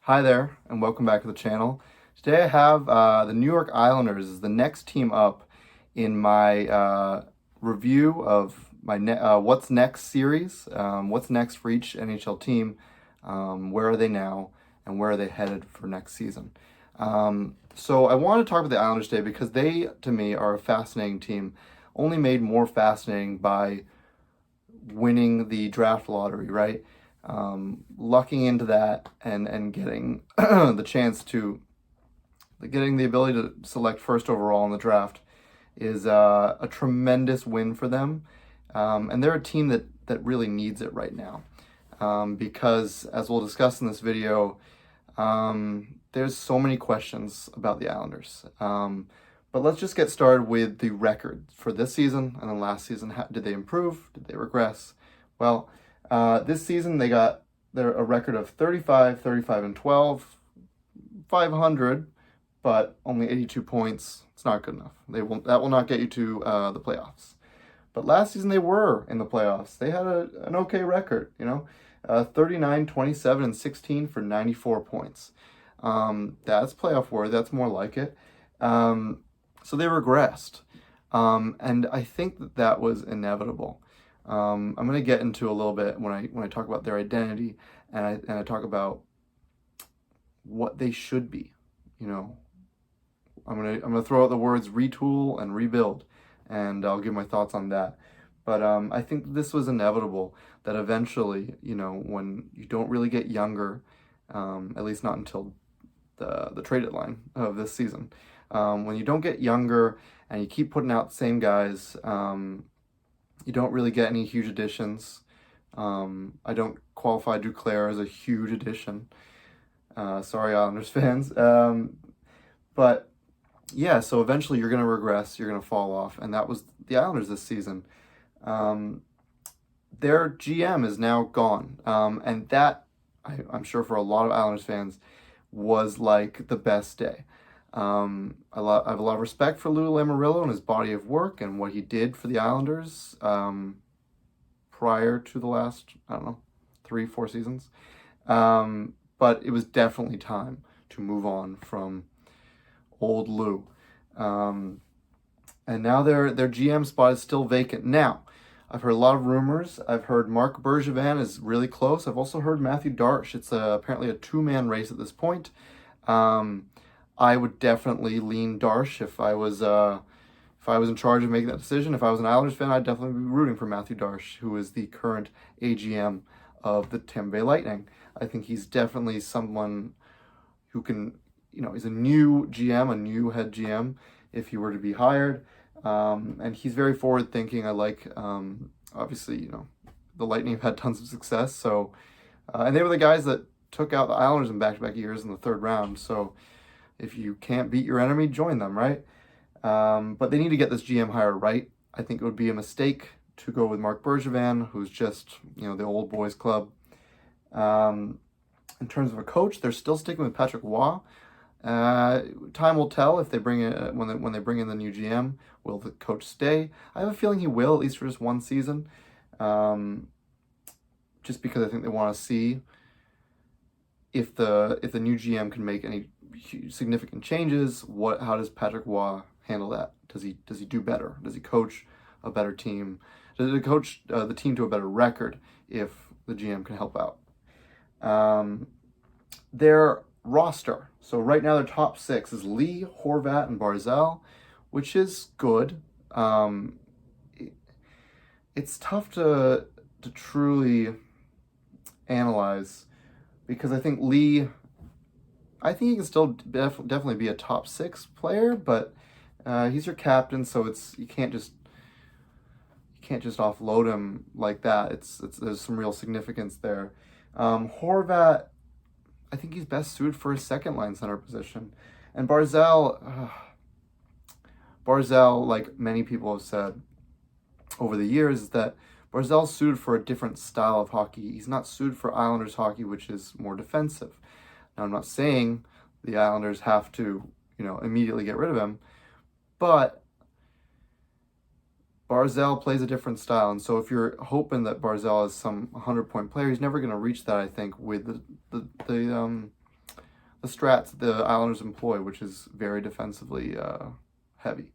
Hi there, and welcome back to the channel. Today I have the New York Islanders as the next team up in my review of my What's Next series. What's next for each NHL team? Where are they now, and where are they headed for next season? So I want to talk about the Islanders today because they, to me, are a fascinating team, only made more fascinating by winning the draft lottery, right? Lucking into that and getting the chance to getting the ability to select first overall in the draft is a tremendous win for them, and they're a team that really needs it right now, because as we'll discuss in this video, there's so many questions about the Islanders. But let's just get started with the record for this season and then last season. Did they improve? Did they regress? Well, this season they're a record of 35, 35 and 12, 500, but only 82 points. It's not good enough. That will not get you to the playoffs. But last season they were in the playoffs. They had an okay record, 39, 27, and 16 for 94 points. That's playoff worthy. That's more like it. So they regressed. And I think that was inevitable. I'm going to get into a little bit when I talk about their identity and I talk about what they should be. I'm gonna throw out the words retool and rebuild, and I'll give my thoughts on that. But I think this was inevitable that eventually, when you don't really get younger, at least not until the trade deadline of this season, when you don't get younger and you keep putting out the same guys, you don't really get any huge additions. I don't qualify Duclair as a huge addition. Sorry, Islanders fans. But yeah, so eventually you're going to regress, you're going to fall off, and that was the Islanders this season. Their GM is now gone, and that, I'm sure for a lot of Islanders fans, was like the best day. I have a lot of respect for Lou Lamoriello and his body of work and what he did for the Islanders prior to the last, 3-4 seasons. But it was definitely time to move on from old Lou. And now their GM spot is still vacant. Now, I've heard a lot of rumors. I've heard Marc Bergevin is really close. I've also heard Matthew Darche. It's apparently a two-man race at this point. I would definitely lean Darche if I was in charge of making that decision. If I was an Islanders fan, I'd definitely be rooting for Matthew Darche, who is the current AGM of the Tampa Bay Lightning. I think he's definitely someone who can, he's a new GM, a new head GM, if he were to be hired. And he's very forward-thinking. I like, obviously, the Lightning have had tons of success. So, and they were the guys that took out the Islanders in back-to-back years in the third round. So if you can't beat your enemy, join them, right? But they need to get this GM hire right. I think it would be a mistake to go with Marc Bergevin, who's just, the old boys club. In terms of a coach, they're still sticking with Patrick Roy. Time will tell if they when they bring in the new GM. Will the coach stay? I have a feeling he will, at least for just one season. Just because I think they want to see if the new GM can make any significant changes. How does Patrick Roy handle that? Does he do better? Does he coach a better team? Does he coach the team to a better record if the GM can help out? Their roster. So right now their top six is Lee, Horvat, and Barzal, which is good. It's tough to truly analyze because I think Lee, I think he can still definitely be a top six player, but he's your captain, so you can't just offload him like that. There's some real significance there. Horvat, I think he's best suited for a second line center position. And Barzal, like many people have said over the years, is that Barzal's suited for a different style of hockey. He's not suited for Islanders hockey, which is more defensive. Now, I'm not saying the Islanders have to, immediately get rid of him, but Barzal plays a different style, and so if you're hoping that Barzal is some 100-point player, he's never going to reach that, I think, with the the strats the Islanders employ, which is very defensively heavy.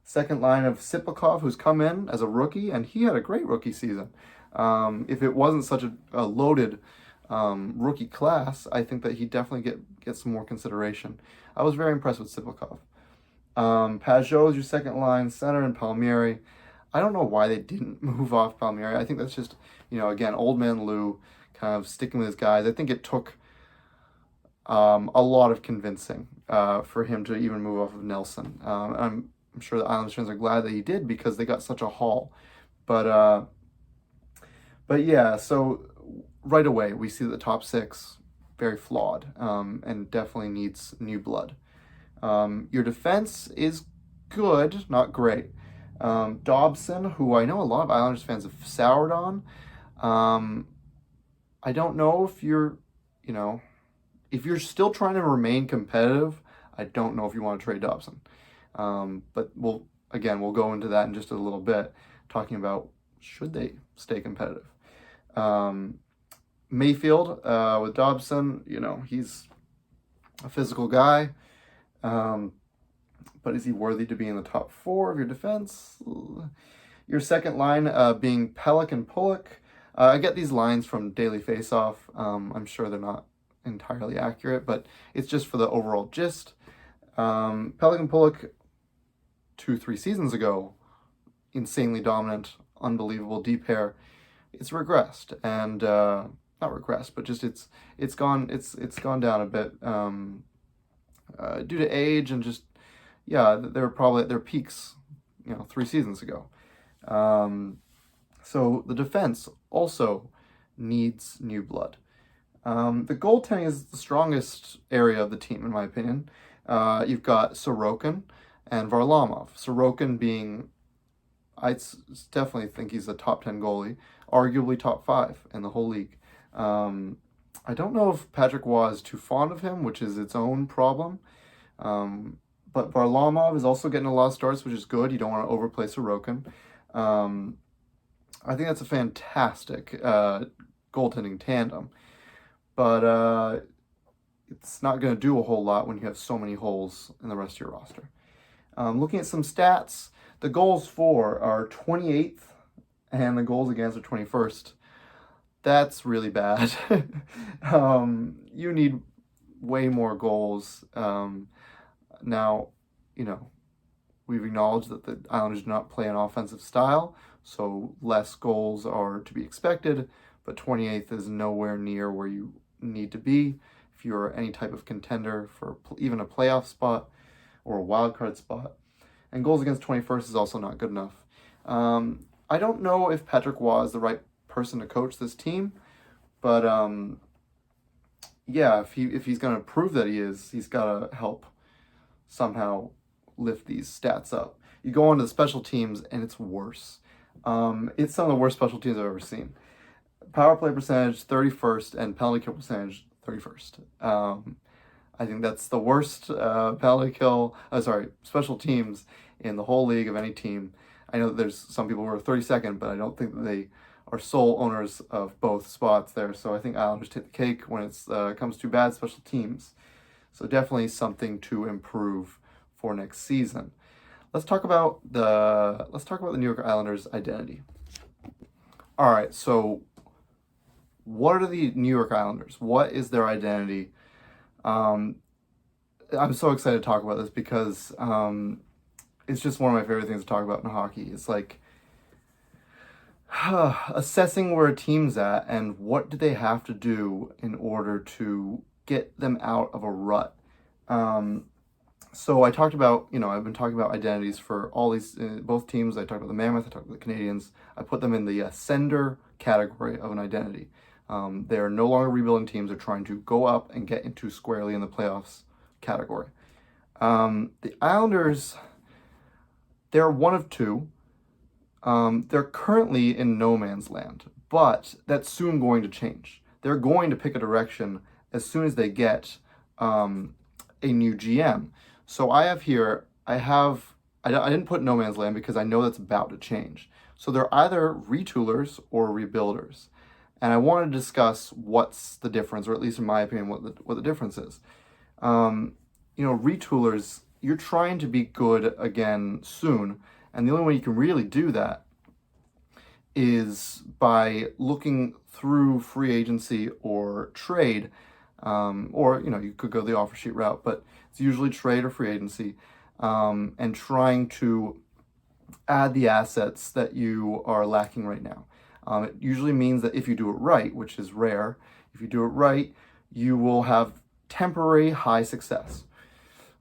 Second line of Siplikov, who's come in as a rookie, and he had a great rookie season. If it wasn't such a loaded rookie class, I think that he definitely get some more consideration. I was very impressed with Siplikov. Pajot is your second line center, and Palmieri. I don't know why they didn't move off Palmieri. I think that's just, again, old man Lou kind of sticking with his guys. I think it took a lot of convincing for him to even move off of Nelson. I'm sure the Islanders fans are glad that he did because they got such a haul. But yeah, so right away we see that the top six very flawed and definitely needs new blood. Your defense is good, not great. Dobson, who I know a lot of Islanders fans have soured on. I don't know if if you're still trying to remain competitive, I don't know if you want to trade Dobson. But we'll go into that in just a little bit, talking about should they stay competitive. Mayfield with Dobson, he's a physical guy. But is he worthy to be in the top four of your defense? Your second line being Pelech and Pulock. I get these lines from Daily Faceoff. I'm sure they're not entirely accurate, but it's just for the overall gist. Pelech and Pulock, 2-3 seasons ago, insanely dominant, unbelievable deep pair. It's regressed, and not regressed, but just it's gone down a bit due to age and just they're probably at their peaks 3 seasons ago. So the defense also needs new blood. The goaltending is the strongest area of the team, in my opinion. You've got Sorokin and Varlamov. Sorokin being, I definitely think he's a top 10 goalie, arguably top 5 in the whole league. I don't know if Patrick Waugh is too fond of him, which is its own problem. But Varlamov is also getting a lot of starts, which is good. You don't want to overplay Sorokin. I think that's a fantastic goaltending tandem. But it's not going to do a whole lot when you have so many holes in the rest of your roster. Looking at some stats, the goals for are 28th and the goals against are 21st. That's really bad. You need way more goals. Now, we've acknowledged that the Islanders do not play an offensive style, so less goals are to be expected, but 28th is nowhere near where you need to be if you're any type of contender for even a playoff spot or a wild card spot. And goals against 21st is also not good enough. I don't know if Patrick Waugh is the right person to coach this team, but if he's going to prove that he is, he's got to help somehow lift these stats up. You go on to the special teams and it's worse. It's some of the worst special teams I've ever seen. Power play percentage 31st and penalty kill percentage 31st. I think that's the worst special teams in the whole league of any team. I know that there's some people who are 32nd, but I don't think that they are sole owners of both spots there. So I think Islanders take the cake when it comes to bad special teams. So definitely something to improve for next season. Let's talk about the New York Islanders' identity. All right, so what are the New York Islanders? What is their identity? I'm so excited to talk about this because it's just one of my favorite things to talk about in hockey. It's like assessing where a team's at and what do they have to do in order to get them out of a rut. So I talked about, I've been talking about identities for all these, both teams. I talked about the Mammoth, I talked about the Canadiens. I put them in the ascender category of an identity. They are no longer rebuilding teams. They're trying to go up and get into squarely in the playoffs category. The Islanders, they're one of two. They're currently in no man's land, but that's soon going to change. They're going to pick a direction as soon as they get a new GM. So I didn't put no man's land because I know that's about to change. So they're either retoolers or rebuilders. And I want to discuss what's the difference, or at least in my opinion, what the difference is. Retoolers, you're trying to be good again soon, and the only way you can really do that is by looking through free agency or trade, or you could go the offer sheet route, but it's usually trade or free agency, and trying to add the assets that you are lacking right now. It usually means that if you do it right, which is rare, if you do it right, you will have temporary high success.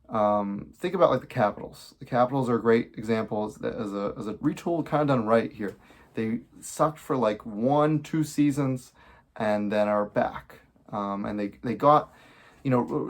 Think about like the Capitals. The Capitals are a great example as a retool kind of done right here. They sucked for like 1-2 seasons and then are back. And they got,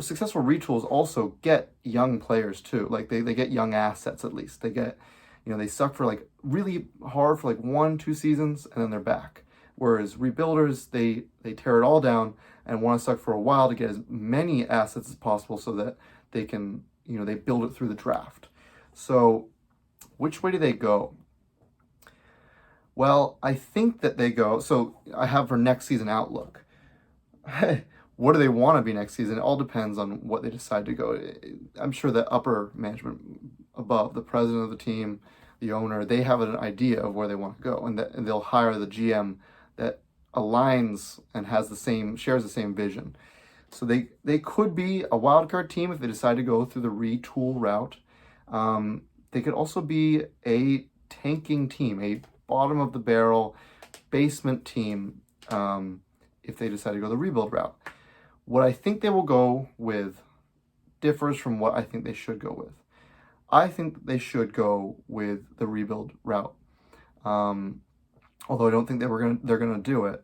successful retools also get young players too. Like they get young assets at least. They get, they suck for like really hard for like 1-2 seasons and then they're back. Whereas rebuilders, they tear it all down and want to suck for a while to get as many assets as possible so that they can, they build it through the draft. So which way do they go? Well, I think that they go, so I have for next season outlook. What do they want to be next season? It all depends on what they decide to go. I'm sure that upper management above, the president of the team, the owner, they have an idea of where they want to go, and they'll hire the GM that aligns and shares the same vision. So they could be a wild card team if they decide to go through the retool route. They could also be a tanking team, a bottom of the barrel basement team, if they decide to go the rebuild route. What I think they will go with differs from what I think they should go with. I think they should go with the rebuild route. Although I don't think they're gonna do it.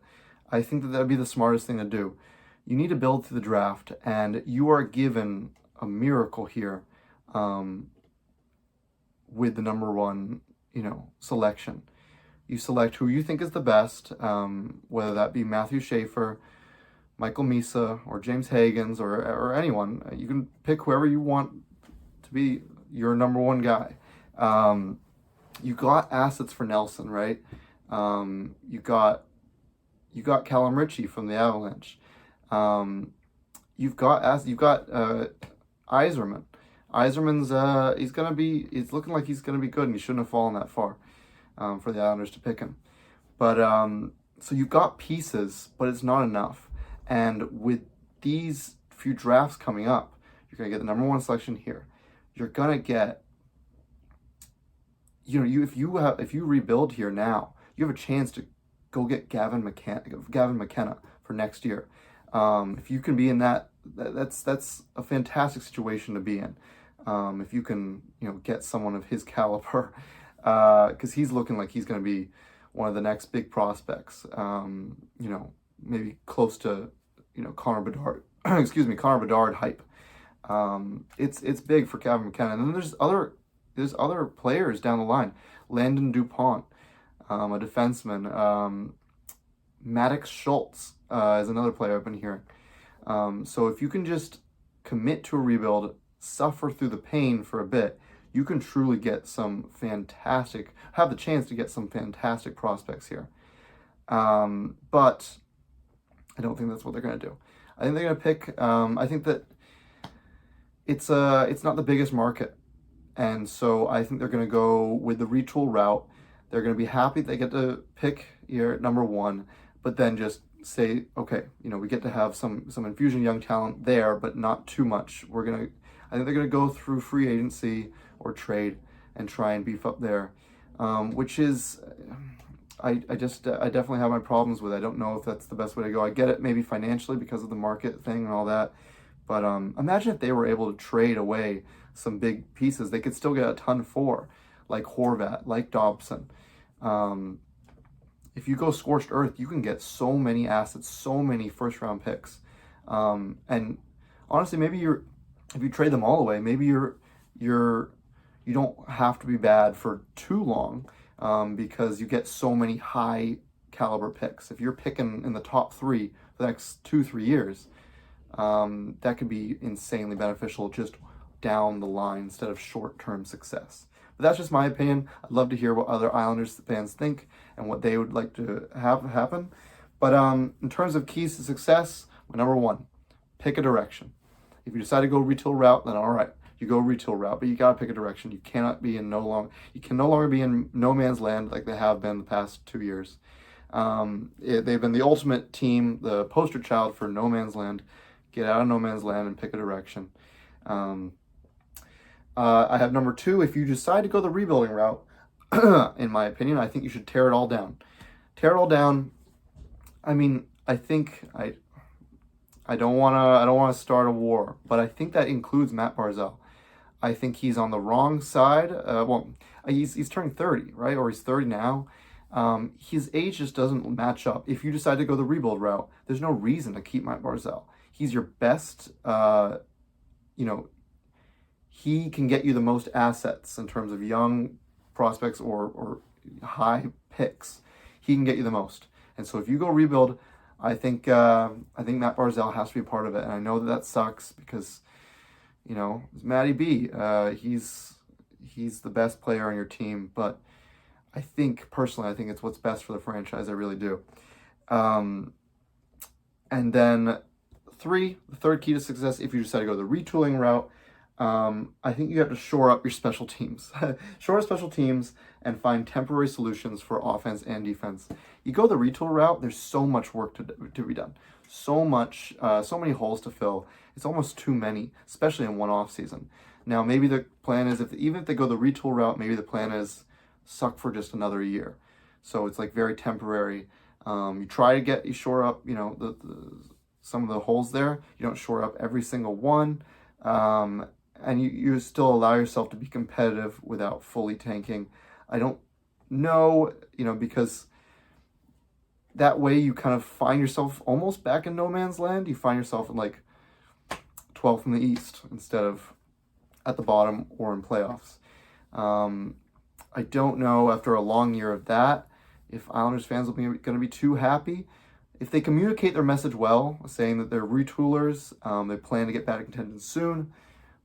I think that would be the smartest thing to do. You need to build through the draft, and you are given a miracle here, with the number one, selection. You select who you think is the best, whether that be Matthew Schaefer, Michael Misa, or James Hagens, or anyone. You can pick whoever you want to be your number one guy. You got assets for Nelson, right? You got Callum Ritchie from the Avalanche. You've got Yzerman. Yzerman's it's looking like he's gonna be good, and he shouldn't have fallen that far for the Islanders to pick him. But so you've got pieces, but it's not enough. And with these few drafts coming up, you're gonna get the number one selection here. You're gonna get, if you rebuild here now, you have a chance to go get Gavin McKenna for next year. If you can be in that's a fantastic situation to be in. If you can, get someone of his caliber, because he's looking like he's going to be one of the next big prospects. Maybe close to, Connor Bedard, Connor Bedard hype. It's big for Gavin McKenna. And then there's other players down the line. Landon Dupont, a defenseman. Maddox Schultz is another player I've been hearing. So if you can just commit to a rebuild, suffer through the pain for a bit, you can truly get have the chance to get some fantastic prospects here. But I don't think that's what they're going to do. I think they're going to pick, I think that it's not the biggest market. And so I think they're going to go with the retool route. They're going to be happy they get to pick your number one, but then just say, okay, we get to have some infusion young talent there, but not too much. I think they're gonna go through free agency or trade and try and beef up there, which is, I definitely have my problems with. I don't know if that's the best way to go. I get it maybe financially because of the market thing and all that, but imagine if they were able to trade away some big pieces. They could still get a ton for, like Horvat, like Dobson. If you go scorched earth, you can get so many assets, so many first round picks. And honestly, maybe if you trade them all away, maybe you don't have to be bad for too long, because you get so many high caliber picks. If you're picking in the top 3 for the next 2-3 years, that could be insanely beneficial just down the line instead of short-term success. But that's just my opinion. I'd love to hear what other Islanders fans think and what they would like to have happen. But in terms of keys to success, number one, pick a direction. If you decide to go retool route, then all right, you go retool route, but you gotta pick a direction. You cannot be in you can no longer be in no man's land like they have been the past 2 years. They've been the ultimate team, the poster child for no man's land. Get out of no man's land and pick a direction. I have number 2. If you decide to go the rebuilding route, in my opinion, I think you should tear it all down. Tear it all down. I mean, I think I don't wanna start a war, but I think that includes Matt Barzal. I think he's on the wrong side. He's turning 30, right? Or he's 30 now. His age just doesn't match up. If you decide to go the rebuild route, there's no reason to keep Matt Barzal. He's your best, he can get you the most assets in terms of young prospects or high picks. He can get you the most. And so if you go rebuild, I think Matt Barzal has to be part of it. And I know that sucks because, it's Matty B. He's the best player on your team, but I think it's what's best for the franchise. I really do. And then 3, the third key to success, if you decide to go the retooling route, I think you have to shore up your special teams. Shore up special teams and find temporary solutions for offense and defense. You go the retool route, there's so much work to be done. So many holes to fill. It's almost too many, especially in one off season. Now, maybe the plan is, even if they go the retool route, maybe the plan is suck for just another year. So it's like very temporary. You shore up, some of the holes there. You don't shore up every single one. And you still allow yourself to be competitive without fully tanking. I don't know, because that way you kind of find yourself almost back in no man's land. You find yourself in like 12th in the East instead of at the bottom or in playoffs. I don't know, after a long year of that, if Islanders fans will be going to be too happy. If they communicate their message well, saying that they're retoolers, they plan to get back in contention soon,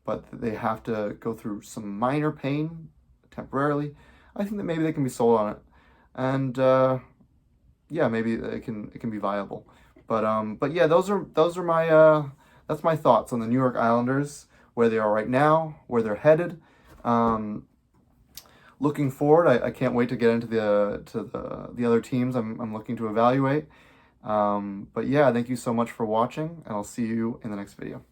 but they have to go through some minor pain temporarily, I think that maybe they can be sold on it. And maybe it can be viable. But yeah, those are my that's my thoughts on the New York Islanders, where they are right now, where they're headed. Looking forward, I can't wait to get into the other teams I'm looking to evaluate. But yeah, thank you so much for watching, and I'll see you in the next video.